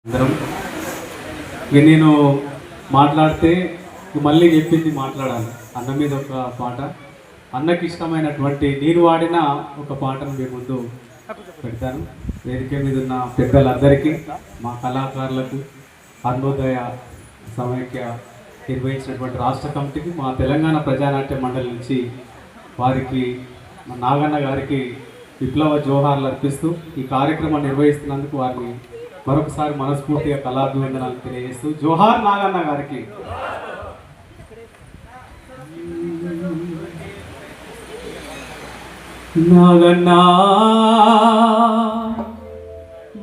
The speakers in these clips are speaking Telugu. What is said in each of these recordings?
అందరం ఇక నేను మాట్లాడితే మళ్ళీ చెప్పింది మాట్లాడాలి. అన్న మీద ఒక పాట, అన్నకి ఇష్టమైనటువంటి నేను వాడిన ఒక పాటను మీ ముందు పెడతాను. వేదిక మీద ఉన్న పెద్దలందరికీ, మా కళాకారులకు, అరుణోదయ సమైక్య నిర్వహించినటువంటి రాష్ట్ర కమిటీకి, మా తెలంగాణ ప్రజానాట్య మండలి నుంచి వారికి, మా నాగన్న గారికి విప్లవ జోహార్లు అర్పిస్తూ ఈ కార్యక్రమం నిర్వహిస్తున్నందుకు వారిని మరొకసారి మనస్ఫూర్తిగా కళాభివందనాలు తెలియజేస్తూ జోహార్ నాగన్న గారికి. నాగన్న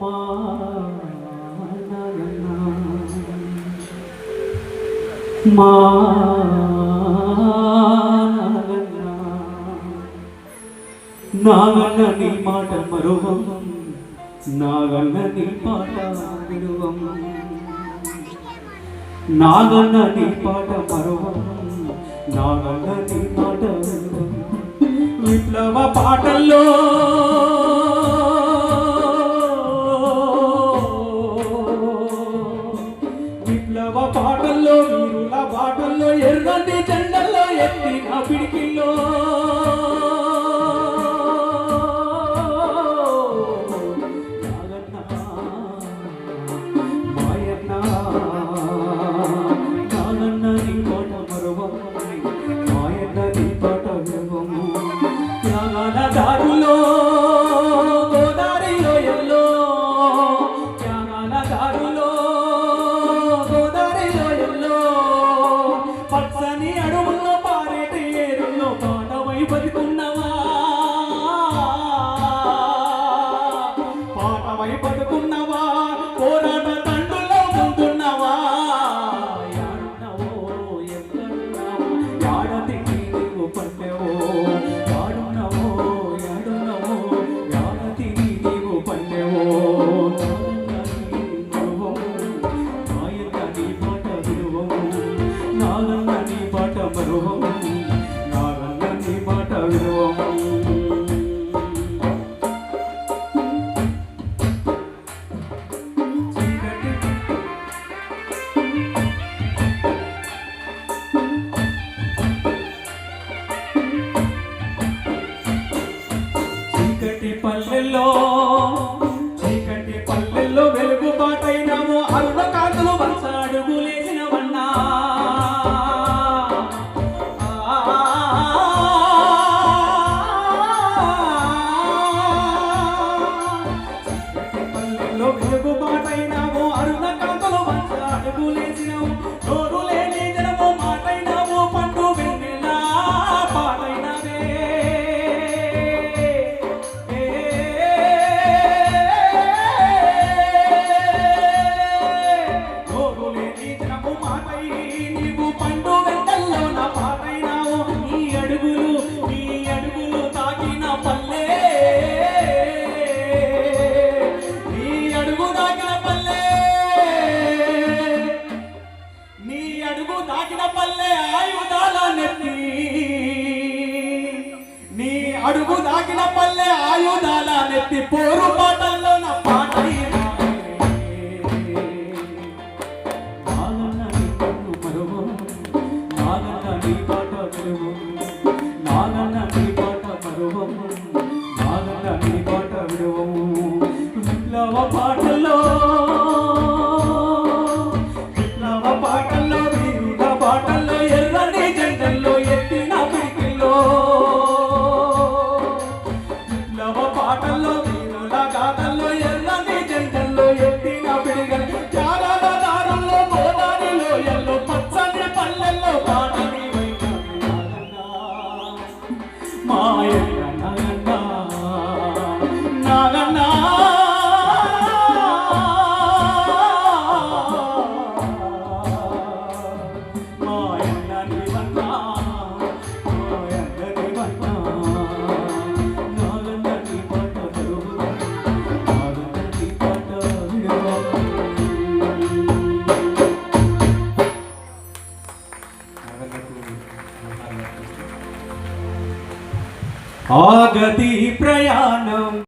మా నాగన్న మా నాగన్న నీ మాట మరువం, నాగన్న నీ పాట విడువం, నాగన్న నీ పాట మరువం, నాగన్న నీ మాట విడువం. విప్లవ పాటల్లో విప్లవ పాటల్లో వీరుల బాటల్లో ఎర్రని జెండల్లో ఎత్తిన పిడికిల్లో పడుకున్నవా పోరాట తండ్రుల్లో ముందున్నవా, యాడున్నవో ఎక్కడున్నావో యాడతికి నీవు పల్లెవో, యాడున్నవో యాడున్నవో యాడతికి నీవు పల్లెవో. నాయన్న నీ పాట విలువము, నాగన్న నీ పాట మరువము, నాగన్న నీ పాట విలువము. చీకటి పల్లెల్లో వెలుగుబాటైనాము, అరుణ కాంతులు వంచ అడుగులేసినవన్నా. చీకటి పల్లెల్లో వెలుగుబాటైనాము, అరుణ కాంతులు వంచ అడుగులేసినాము, నోరు లేని జనము మాటైనాము, పండు వెన్నెలా పాటైనవే. అడుగు దాకిన పల్లె ఆయుధాల నెత్తి పోరు పాటల్లో నా పాట. నాగన్న నీ పన్ను మరువం, నాగన్న నీ పాట విలువం, నాగన్న నీ పాట మరువం, నాగన్న నీ పాట విలువము. విప్లవ పాటల్లో విప్లవ పాటల్లో వీరుల పాటల్లో ఎర్రని జెండల్లో ఎత్తిన పిడికిల్లో, పాటల్లో వీరుల గాథల్లో ఎర్రని జెండల్లో ఎత్తిన పిడిగలు, త్యాగాల దారుల్లో గోదావరిలో ఎల్లో పచ్చని పల్లెల్లో పాటని మాయన్న నాగన్న నాగన్న మాయన్న నీవన్న మాయన్న నీవన్న. ఆగతి ప్రయాణ